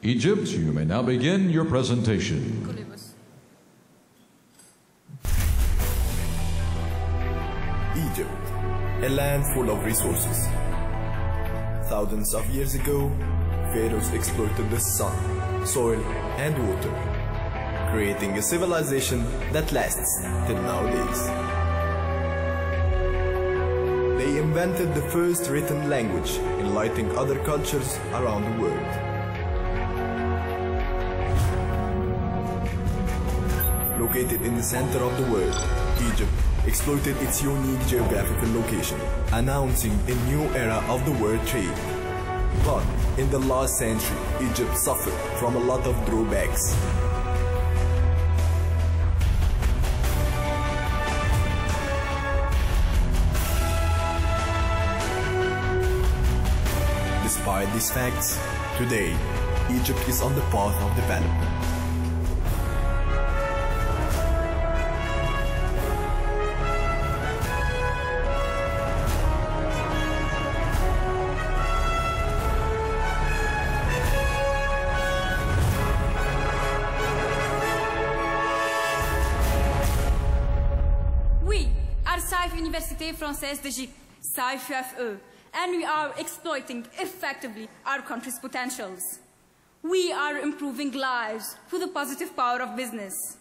Egypt, you may now begin your presentation. Egypt, a land full of resources. Thousands of years ago, pharaohs exploited the sun, soil, and water, creating a civilization that lasts till nowadays. They invented the first written language, enlightening other cultures around the world. Located in the center of the world, Egypt exploited its unique geographical location, announcing a new era of the world trade. But in the last century, Egypt suffered from a lot of drawbacks. Despite these facts, today, Egypt is on the path of development. SIFE Université Française d'Égypte, SIFE, and we are exploiting effectively our country's potentials. We are improving lives through the positive power of business.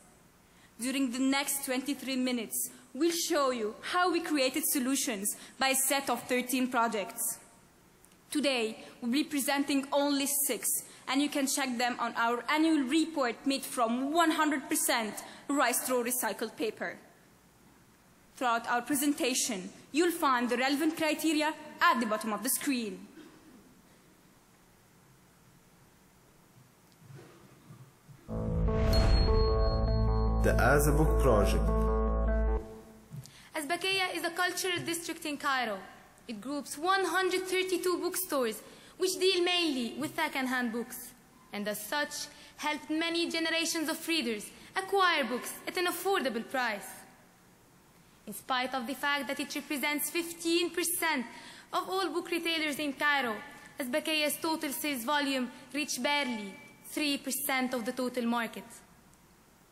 During the next 23 minutes, we'll show you how we created solutions by a set of 13 projects. Today, we'll be presenting only 6, and you can check them on our annual report made from 100% rice straw recycled paper. Throughout our presentation, you'll find the relevant criteria at the bottom of the screen. The Azabuk Project. Azbakeya is a cultural district in Cairo. It groups 132 bookstores which deal mainly with second-hand books, and as such helped many generations of readers acquire books at an affordable price. In spite of the fact that it represents 15% of all book retailers in Cairo, Azbakeya's total sales volume reached barely 3% of the total market.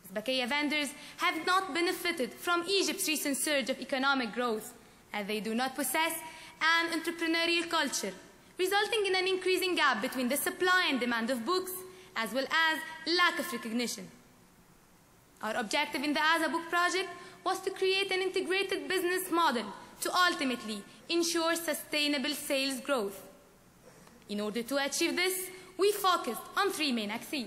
Azbakeya vendors have not benefited from Egypt's recent surge of economic growth, as they do not possess an entrepreneurial culture, resulting in an increasing gap between the supply and demand of books, as well as lack of recognition. Our objective in the Azabuk project was to create an integrated business model to ultimately ensure sustainable sales growth. In order to achieve this, we focused on 3 main axes.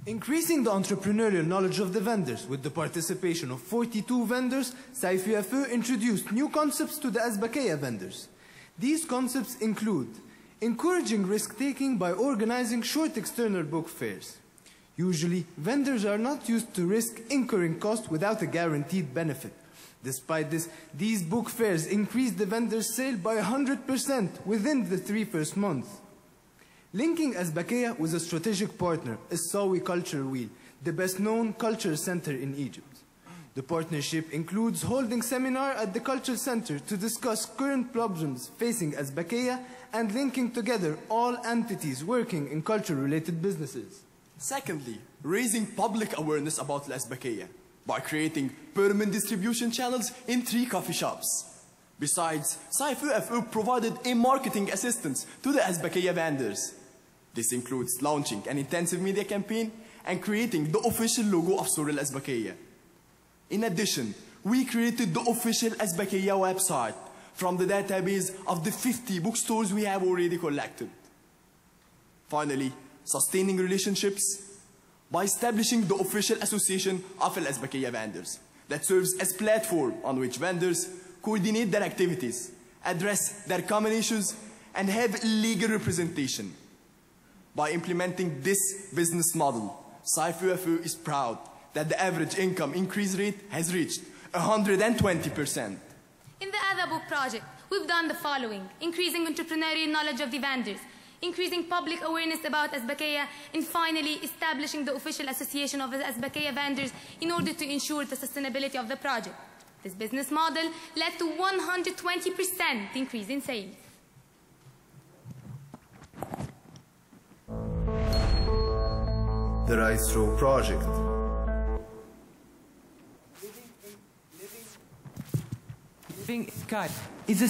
Increasing the entrepreneurial knowledge of the vendors. With the participation of 42 vendors, SIFE introduced new concepts to the Azbakeya vendors. These concepts include encouraging risk-taking by organizing short external book fairs. Usually, vendors are not used to risk incurring costs without a guaranteed benefit. Despite this, these book fairs increased the vendor's sale by 100% within the 3 first months. Linking Azbakeya with a strategic partner is Sawi Culture Wheel, the best-known culture center in Egypt. The partnership includes holding seminars at the culture center to discuss current problems facing Azbakeya and linking together all entities working in culture-related businesses. Secondly, raising public awareness about Azbakeya by creating permanent distribution channels in 3 coffee shops. Besides, SIFE provided a marketing assistance to the Azbakeya vendors. This includes launching an intensive media campaign and creating the official logo of Surah Azbakeya. In addition, we created the official Azbakeya website from the database of the 50 bookstores we have already collected. Finally, sustaining relationships by establishing the official association of Azbakeya vendors that serves as a platform on which vendors coordinate their activities, address their common issues, and have legal representation. By implementing this business model, SIFE is proud that the average income increase rate has reached 120%. In the Azabuk project, we've done the following: increasing entrepreneurial knowledge of the vendors, increasing public awareness about Azbakeya, and finally establishing the official association of Azbakeya vendors in order to ensure the sustainability of the project. This business model led to 120% increase in sales. the Rice Row project. Living in Cairo is a...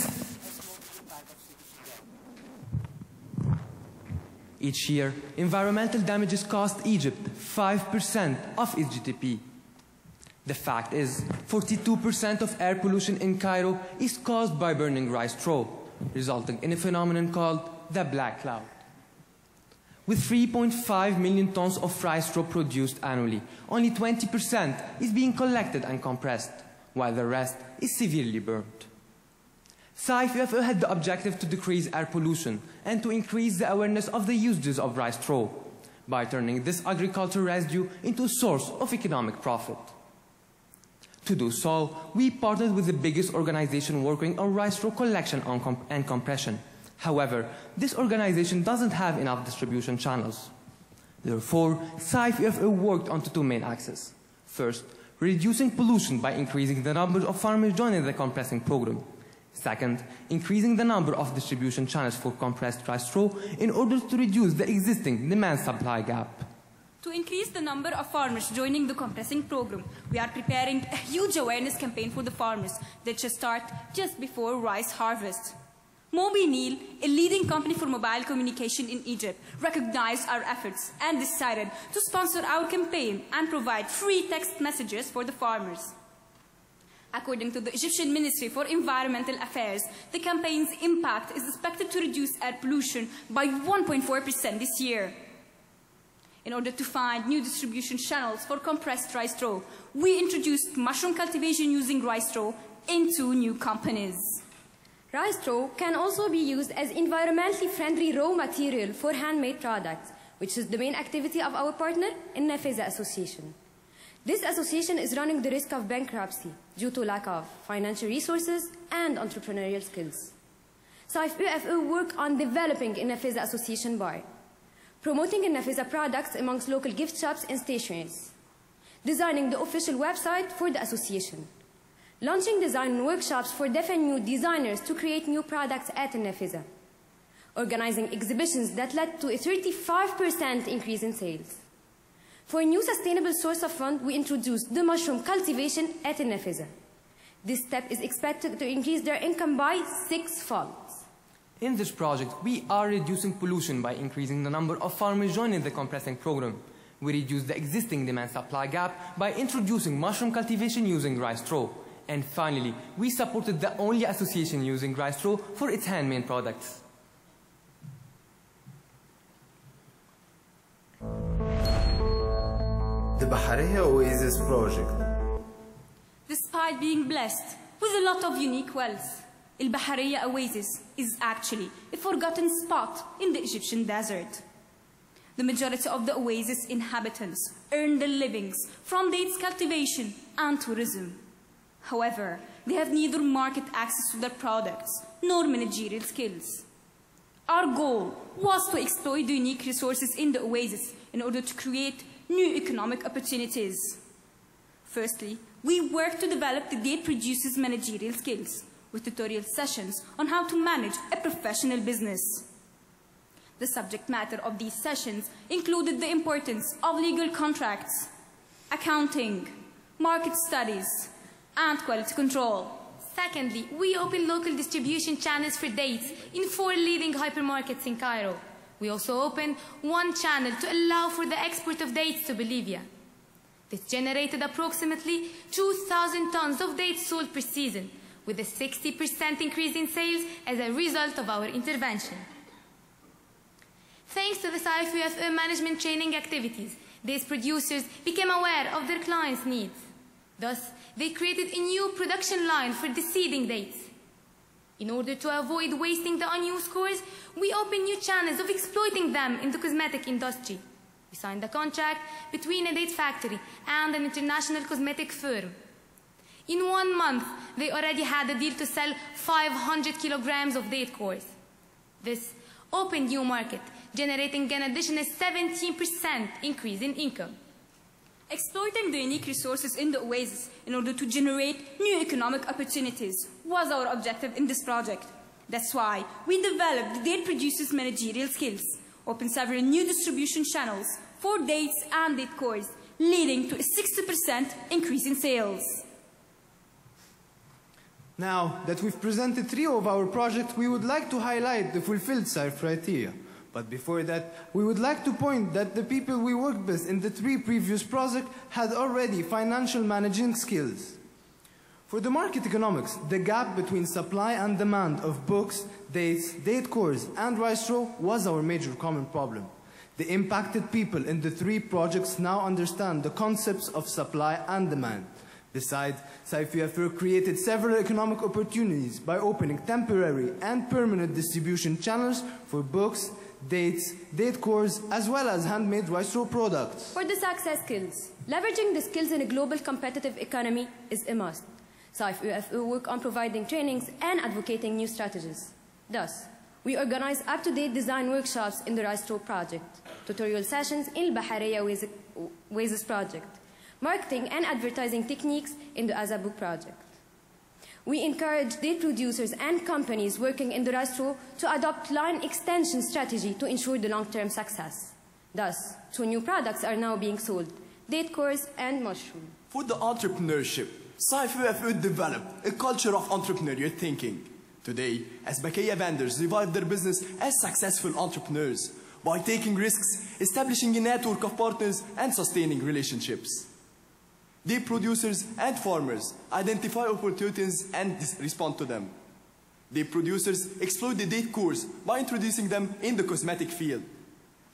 Each year, environmental damages cost Egypt 5% of its GDP. The fact is, 42% of air pollution in Cairo is caused by burning rice straw, resulting in a phenomenon called the black cloud. With 3.5 million tons of rice straw produced annually, only 20% is being collected and compressed, while the rest is severely burned. SIFE had the objective to decrease air pollution and to increase the awareness of the usages of rice straw by turning this agricultural residue into a source of economic profit. To do so, we partnered with the biggest organization working on rice straw collection and compression. However, this organization doesn't have enough distribution channels. Therefore, SIFE worked on two main axes. First, reducing pollution by increasing the number of farmers joining the compressing program. Second, increasing the number of distribution channels for compressed rice straw in order to reduce the existing demand-supply gap. To increase the number of farmers joining the compressing program, we are preparing a huge awareness campaign for the farmers that should start just before rice harvest. Mobinil, a leading company for mobile communication in Egypt, recognized our efforts and decided to sponsor our campaign and provide free text messages for the farmers. According to the Egyptian Ministry for Environmental Affairs, the campaign's impact is expected to reduce air pollution by 1.4% this year. In order to find new distribution channels for compressed rice straw, we introduced mushroom cultivation using rice straw in 2 new companies. Rice straw can also be used as environmentally friendly raw material for handmade products, which is the main activity of our partner, Nafeza Association. This association is running the risk of bankruptcy due to lack of financial resources and entrepreneurial skills. SIFE work on developing Nafeza Association by promoting Nafeza products amongst local gift shops and stationaries, designing the official website for the association, launching design workshops for deaf and mute designers to create new products at Nafeza, organizing exhibitions that led to a 35% increase in sales. For a new sustainable source of fund, we introduced the mushroom cultivation at Nafeza. This step is expected to increase their income by 6-fold. In this project, we are reducing pollution by increasing the number of farmers joining the compressing program. We reduce the existing demand-supply gap by introducing mushroom cultivation using rice straw. And finally, we supported the only association using rice straw for its handmade products. The Bahariya Oasis project. Despite being blessed with a lot of unique wealth, El Bahariya Oasis is actually a forgotten spot in the Egyptian desert. The majority of the oasis inhabitants earn their livings from dates cultivation and tourism. However, they have neither market access to their products nor managerial skills. Our goal was to exploit the unique resources in the oasis in order to create new economic opportunities. Firstly, we worked to develop the date producers' managerial skills with tutorial sessions on how to manage a professional business. The subject matter of these sessions included the importance of legal contracts, accounting, market studies, and quality control. Secondly, we opened local distribution channels for dates in 4 leading hypermarkets in Cairo. We also opened 1 channel to allow for the export of dates to Bolivia. This generated approximately 2,000 tons of dates sold per season, with a 60% increase in sales as a result of our intervention. Thanks to the SIFE management training activities, these producers became aware of their clients' needs. Thus, they created a new production line for the seeding dates. In order to avoid wasting the unused cores, we opened new channels of exploiting them in the cosmetic industry. We signed a contract between a date factory and an international cosmetic firm. In 1 month, they already had a deal to sell 500 kilograms of date cores. This opened new market, generating an additional 17% increase in income. Exploiting the unique resources in the oasis in order to generate new economic opportunities was our objective in this project. That's why we developed the date producers' managerial skills, opened several new distribution channels for dates and date cores, leading to a 60% increase in sales. Now that we've presented 3 of our projects, we would like to highlight the fulfilled SIFE criteria. But before that, we would like to point that the people we worked with in the 3 previous projects had already financial managing skills. For the market economics, the gap between supply and demand of books, dates, date cores, and Ricero was our major common problem. The impacted people in the 3 projects now understand the concepts of supply and demand. Besides, SIFE created several economic opportunities by opening temporary and permanent distribution channels for books, dates, date cores, as well as handmade Ricero products. For the success skills, leveraging the skills in a global competitive economy is a must. SIFE work on providing trainings and advocating new strategies. Thus, we organize up-to-date design workshops in the Ricero project, tutorial sessions in البحرية Oasis project, marketing and advertising techniques in the Azabook project. We encourage date producers and companies working in the Ricero to adopt line extension strategy to ensure the long-term success. Thus, 2 new products are now being sold, date cores and mushroom. For the entrepreneurship, SIFE developed a culture of entrepreneurial thinking. Today, Azbekaya vendors revive their business as successful entrepreneurs by taking risks, establishing a network of partners, and sustaining relationships. Date producers and farmers identify opportunities and respond to them. Date producers exploit the date cores by introducing them in the cosmetic field.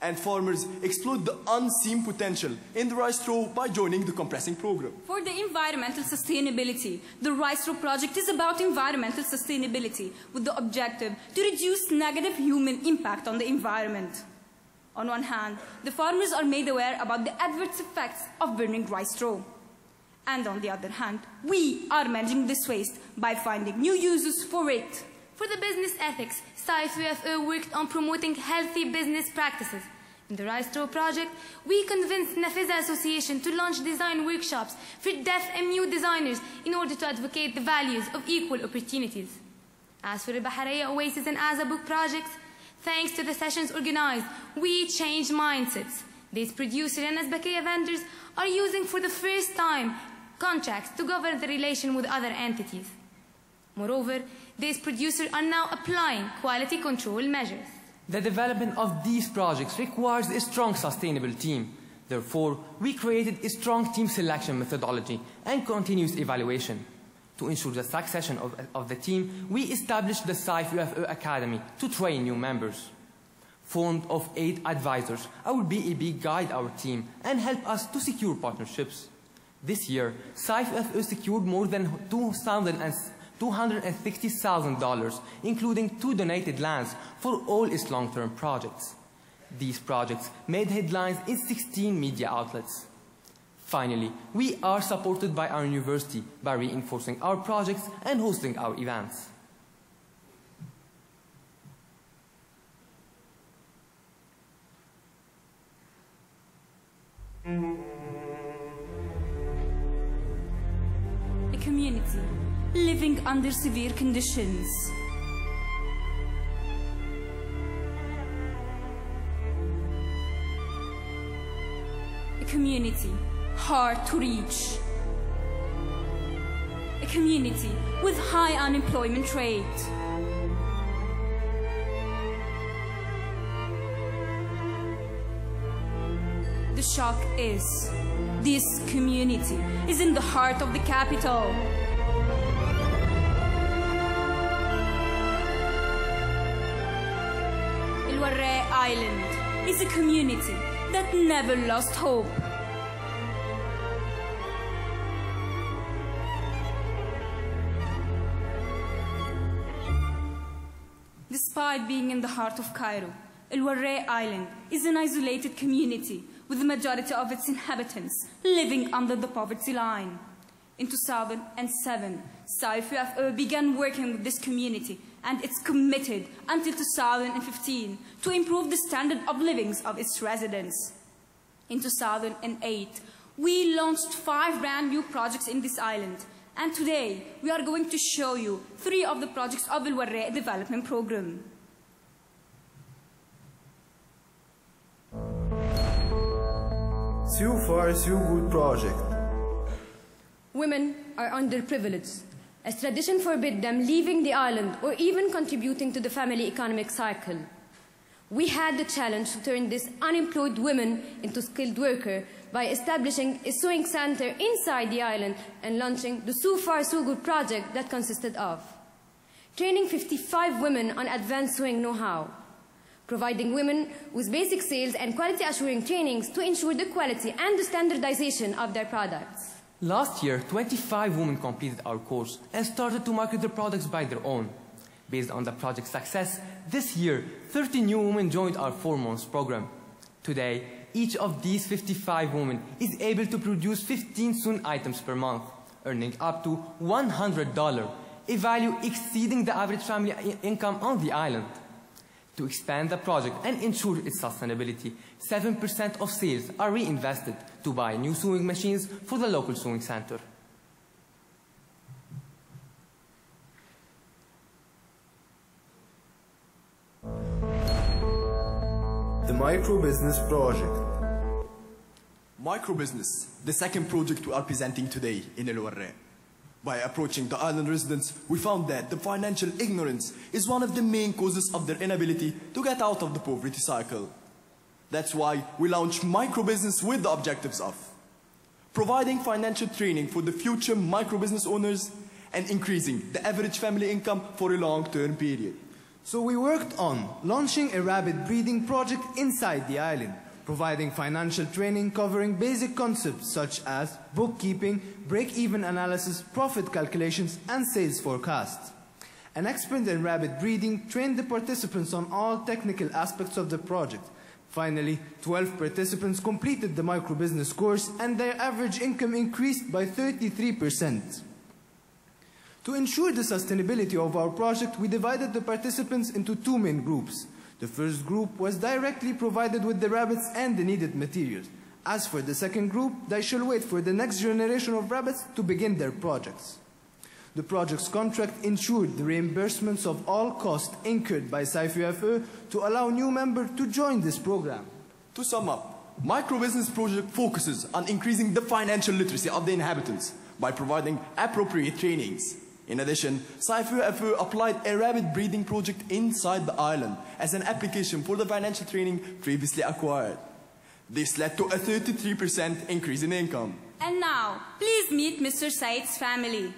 And farmers exploit the unseen potential in the Ricero by joining the compressing program. For the environmental sustainability, the Ricero project is about environmental sustainability with the objective to reduce negative human impact on the environment. On one hand, the farmers are made aware about the adverse effects of burning Ricero. And on the other hand, we are managing this waste by finding new uses for it. For the business ethics, SIFE worked on promoting healthy business practices. In the Ricero project, we convinced Nafisa Association to launch design workshops for deaf and mute designers in order to advocate the values of equal opportunities. As for the Bahariya Oasis and Azabook projects, thanks to the sessions organized, we changed mindsets. These producers and Azbekaya vendors are using for the first time contracts to govern the relation with other entities. Moreover, these producers are now applying quality control measures. The development of these projects requires a strong sustainable team. Therefore, we created a strong team selection methodology and continuous evaluation. To ensure the succession of the team, we established the SIFE Academy to train new members. Formed of 8 advisors, our BEB guide our team and help us to secure partnerships. This year, SIFE secured more than $260,000, including 2 donated lands for all its long-term projects. These projects made headlines in 16 media outlets. Finally, we are supported by our university by reinforcing our projects and hosting our events. A community living under severe conditions. A community hard to reach. A community with high unemployment rate. The shock is, this community is in the heart of the capital. Al-Warra Island is a community that never lost hope. Despite being in the heart of Cairo, Al-Warra Island is an isolated community with the majority of its inhabitants living under the poverty line. In 2007, SIFE began working with this community, and it's committed until 2015 to improve the standard of living of its residents. In 2008, we launched 5 brand new projects in this island, and today we are going to show you 3 of the projects of Al-Warra Development Program. So far, so good project. Women are underprivileged, as tradition forbids them leaving the island or even contributing to the family economic cycle. We had the challenge to turn these unemployed women into skilled workers by establishing a sewing center inside the island and launching the So Far So Good project that consisted of training 55 women on advanced sewing know-how, providing women with basic sales and quality assuring trainings to ensure the quality and the standardization of their products. Last year, 25 women completed our course and started to market their products by their own. Based on the project's success, this year, 30 new women joined our 4-month program. Today, each of these 55 women is able to produce 15 sewn items per month, earning up to $100, a value exceeding the average family income on the island. To expand the project and ensure its sustainability, 7% of sales are reinvested to buy new sewing machines for the local sewing center. The Micro-Business Project. Microbusiness, the second project we are presenting today in El Warraq. By approaching the island residents, we found that the financial ignorance is one of the main causes of their inability to get out of the poverty cycle. That's why we launched microbusiness with the objectives of providing financial training for the future microbusiness owners and increasing the average family income for a long-term period. So we worked on launching a rabbit breeding project inside the island, providing financial training covering basic concepts such as bookkeeping, break-even analysis, profit calculations, and sales forecasts. An expert in rabbit breeding trained the participants on all technical aspects of the project. Finally, 12 participants completed the microbusiness course and their average income increased by 33%. To ensure the sustainability of our project, we divided the participants into 2 main groups. The first group was directly provided with the rabbits and the needed materials. As for the second group, they shall wait for the next generation of rabbits to begin their projects. The project's contract ensured the reimbursements of all costs incurred by SIFE to allow new members to join this program. To sum up, microbusiness project focuses on increasing the financial literacy of the inhabitants by providing appropriate trainings. In addition, SIFE applied a rabbit breeding project inside the island as an application for the financial training previously acquired. This led to a 33% increase in income. And now, please meet Mr. Said's family.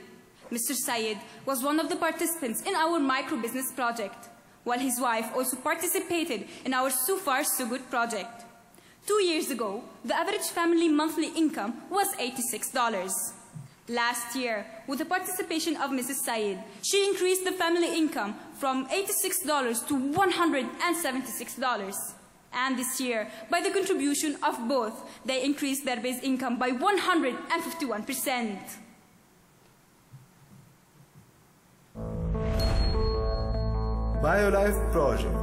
Mr. Said was one of the participants in our microbusiness project, while his wife also participated in our So Far So Good project. 2 years ago, the average family monthly income was $86. Last year, with the participation of Mrs. Said, she increased the family income from $86 to $176. And this year, by the contribution of both, they increased their base income by 151%. BioLife Project.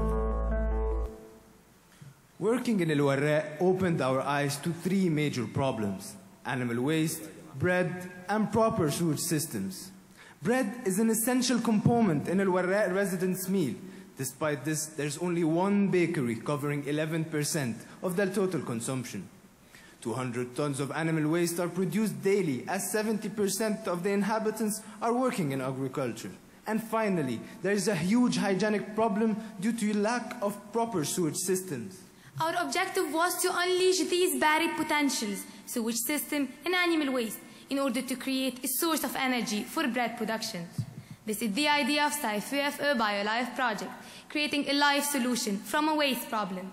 Working in El Warraq opened our eyes to 3 major problems: animal waste, bread, and proper sewage systems. Bread is an essential component in El Warraq residents' meal. Despite this, there's only 1 bakery covering 11% of their total consumption. 200 tons of animal waste are produced daily, as 70% of the inhabitants are working in agriculture. And finally, there is a huge hygienic problem due to lack of proper sewage systems. Our objective was to unleash these buried potentials, sewage system and animal waste, in order to create a source of energy for bread production. This is the idea of SIFE BioLife project, creating a life solution from a waste problem.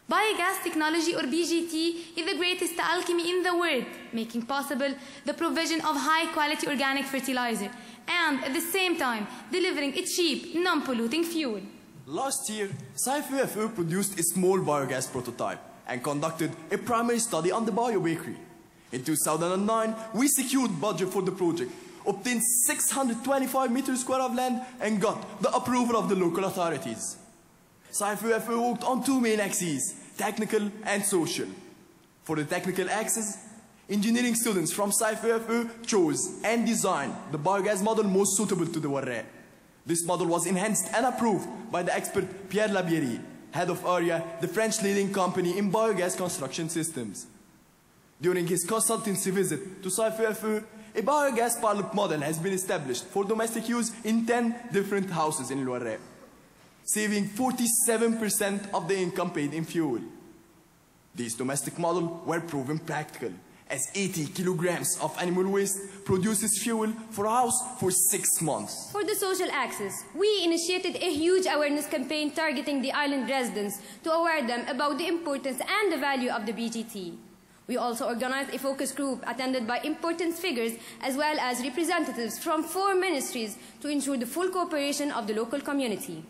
Biogas technology, or BGT, is the greatest alchemy in the world, making possible the provision of high-quality organic fertilizer and, at the same time, delivering a cheap, non-polluting fuel. Last year, SIFE produced a small biogas prototype and conducted a primary study on the biobakery. In 2009, we secured budget for the project, obtained 625 meters square of land, and got the approval of the local authorities. SIFE worked on 2 main axes, technical and social. For the technical axis, engineering students from SIFE chose and designed the biogas model most suitable to the Warraq. This model was enhanced and approved by the expert Pierre Labierie, head of ARIA, the French leading company in biogas construction systems. During his consultancy visit to SIFE, a biogas pilot model has been established for domestic use in 10 different houses in El Warraq, saving 47% of the income paid in fuel. These domestic models were proven practical, as 80 kilograms of animal waste produces fuel for a house for 6 months. For the social access, we initiated a huge awareness campaign targeting the island residents to aware them about the importance and the value of the BGT. We also organized a focus group attended by important figures as well as representatives from 4 ministries to ensure the full cooperation of the local community.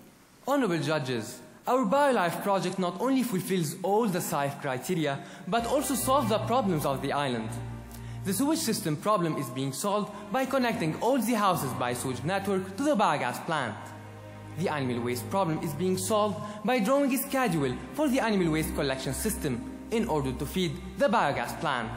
Honorable judges, our BioLife project not only fulfills all the SIFE criteria, but also solves the problems of the island. The sewage system problem is being solved by connecting all the houses by sewage network to the biogas plant. The animal waste problem is being solved by drawing a schedule for the animal waste collection system in order to feed the biogas plant.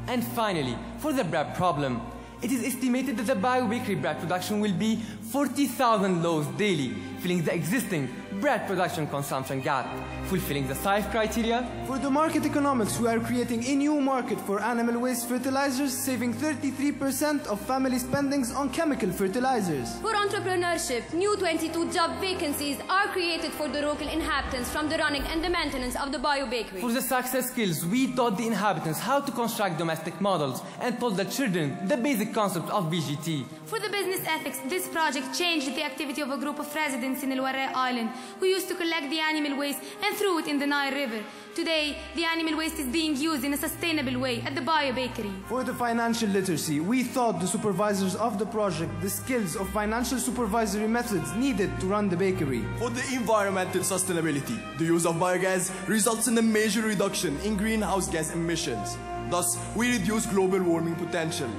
And finally, for the bread problem, it is estimated that the bio-bakery bread production will be 40,000 loaves daily, filling the existing bread production consumption gap, fulfilling the SIFE criteria. For the market economics, we are creating a new market for animal waste fertilizers, saving 33% of family spendings on chemical fertilizers. For entrepreneurship, new 22 job vacancies are created for the local inhabitants from the running and the maintenance of the bio-bakery. For the success skills, we taught the inhabitants how to construct domestic models and taught the children the basic concept of BGT. For the business ethics, this project changed the activity of a group of residents in El Warraq Island who used to collect the animal waste and throw it in the Nile River. Today, the animal waste is being used in a sustainable way at the bio-bakery. For the financial literacy, we taught the supervisors of the project the skills of financial supervisory methods needed to run the bakery. For the environmental sustainability, the use of biogas results in a major reduction in greenhouse gas emissions. Thus, we reduce global warming potential.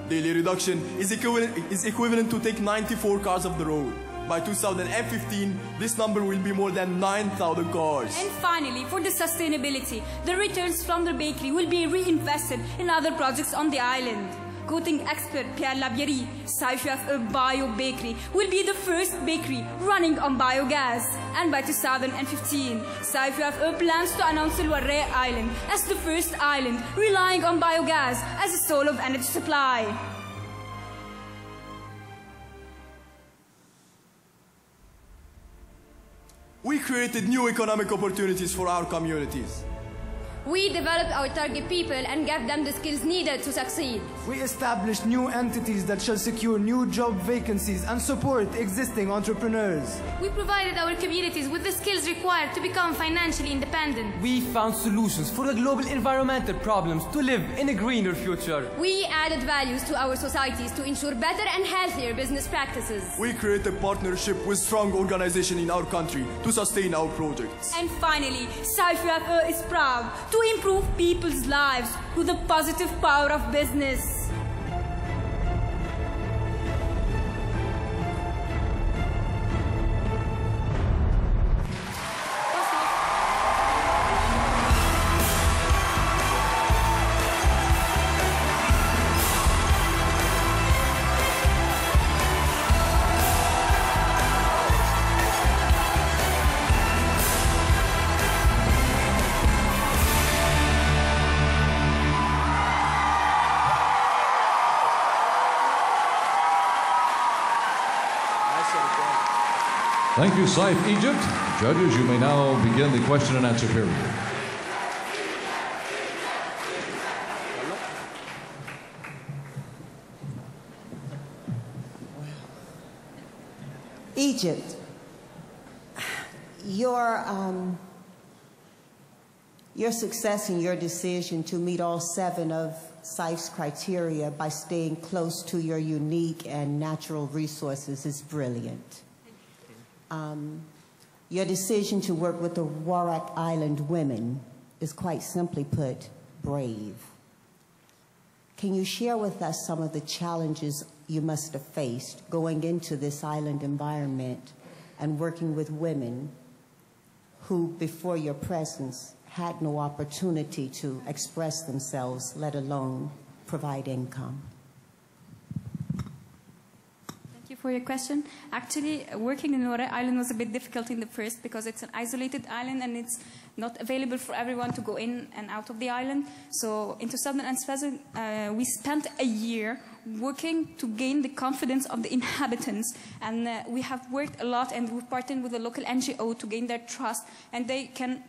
Daily reduction is equivalent to take 94 cars off the road. By 2015, this number will be more than 9,000 cars. And finally, for the sustainability, the returns from the bakery will be reinvested in other projects on the island. Quoting expert Pierre Labierie, SIFE Bio Bakery will be the first bakery running on biogas. And by 2015, SIFE plans to announce El Warraq Island as the first island relying on biogas as a source of energy supply. We created new economic opportunities for our communities. We developed our target people and gave them the skills needed to succeed. We established new entities that shall secure new job vacancies and support existing entrepreneurs. We provided our communities with the skills required to become financially independent. We found solutions for the global environmental problems to live in a greener future. We added values to our societies to ensure better and healthier business practices. We created partnership with strong organizations in our country to sustain our projects. And finally, SIFE is proud to improve people's lives through the positive power of business. Thank you, SIFE Egypt. Judges, you may now begin the question and answer period. Egypt, your success in your decision to meet all 7 of SIFE's criteria by staying close to your unique and natural resources is brilliant. Your decision to work with the Warraq Island women is, quite simply put, brave. Can you share with us some of the challenges you must have faced going into this island environment and working with women who, before your presence, had no opportunity to express themselves, let alone provide income? Thank you for your question. Actually, working in Warraq Island was a bit difficult in the first because it's an isolated island and it's not available for everyone to go in and out of the island. So in 2007, we spent a year working to gain the confidence of the inhabitants. And we have worked a lot, and we've partnered with a local NGO to gain their trust. And they can,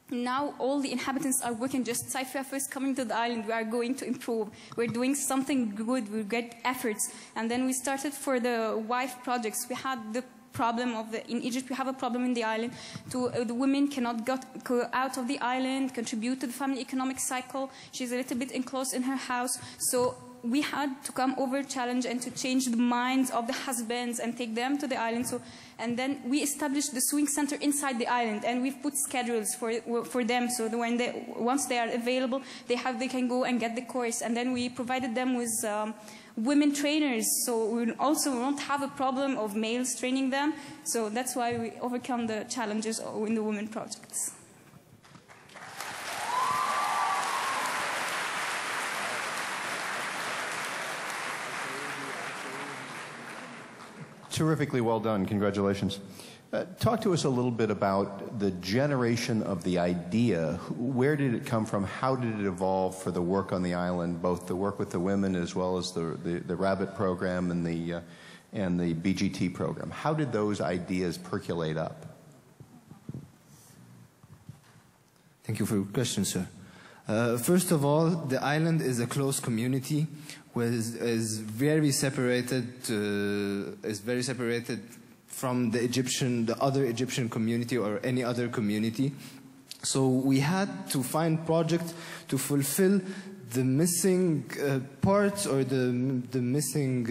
now all the inhabitants are working, just SIFE is coming to the island, we are going to improve. We're doing something good, we get efforts. And then we started for the wife projects. We had the problem of in Egypt, we have a problem in the island. The women cannot go out of the island, contribute to the family economic cycle. She's a little bit enclosed in her house. So we had to come over challenge and to change the minds of the husbands and take them to the island. So, and then we established the swing center inside the island, and we've put schedules for them. So once they are available, they can go and get the course. And then we provided them with women trainers, so we also won't have a problem of males training them. So that's why we overcome the challenges in the women projects. Terrifically well done. Congratulations. Talk to us a little bit about the generation of the idea. Where did it come from? How did it evolve for the work on the island, both the work with the women as well as the Rabbit program and the BGT program? How did those ideas percolate up? Thank you for your question, sir. First of all, the island is a close community, is very separated from the other Egyptian community or any other community. So we had to find projects to fulfill the missing parts or the missing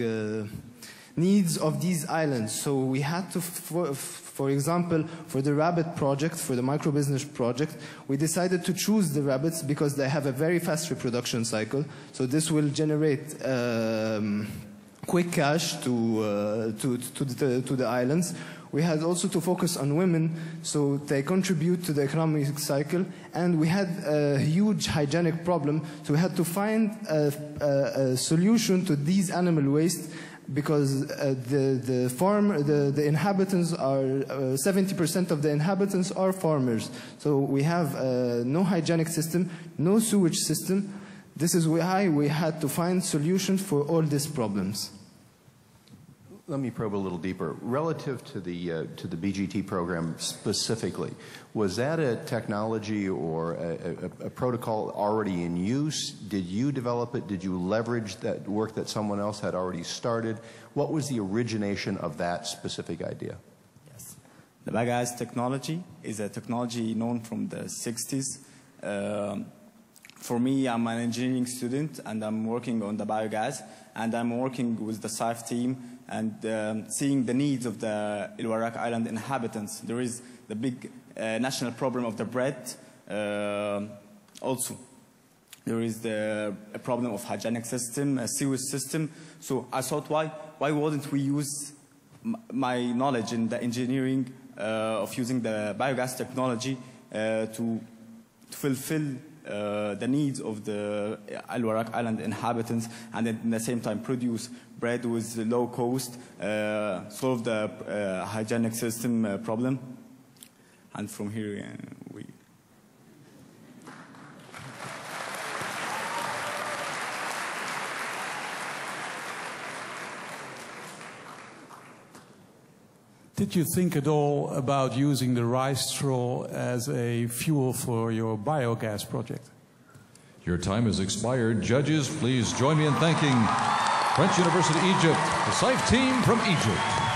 needs of these islands. So we had to, for example, for the Rabbit project, for the micro-business project, we decided to choose the rabbits because they have a very fast reproduction cycle. So this will generate quick cash to the islands. We had also to focus on women, so they contribute to the economic cycle. And we had a huge hygienic problem, so we had to find a solution to these animal waste, because the inhabitants are 70% of the inhabitants are farmers. So we have no hygienic system, no sewage system. This is why we had to find solutions for all these problems. Let me probe a little deeper. Relative to the BGT program specifically, was that a technology or a protocol already in use? Did you develop it? Did you leverage that work that someone else had already started? What was the origination of that specific idea? Yes. The biogas technology is a technology known from the 60s. For me, I'm an engineering student, and I'm working on the biogas, and I'm working with the SIFE team and seeing the needs of the El Warraq Island inhabitants. There is the big national problem of the bread. Also, there is a problem of hygienic system, a sewage system. So I thought, why wouldn't we use my knowledge in the engineering of using the biogas technology to fulfill the needs of the El Warraq Island inhabitants, and at the same time produce bread with low cost, solve the hygienic system problem. And from here we... Did you think at all about using the rice straw as a fuel for your biogas project? Your time has expired. Judges, please join me in thanking French University Egypt, the SIFE team from Egypt.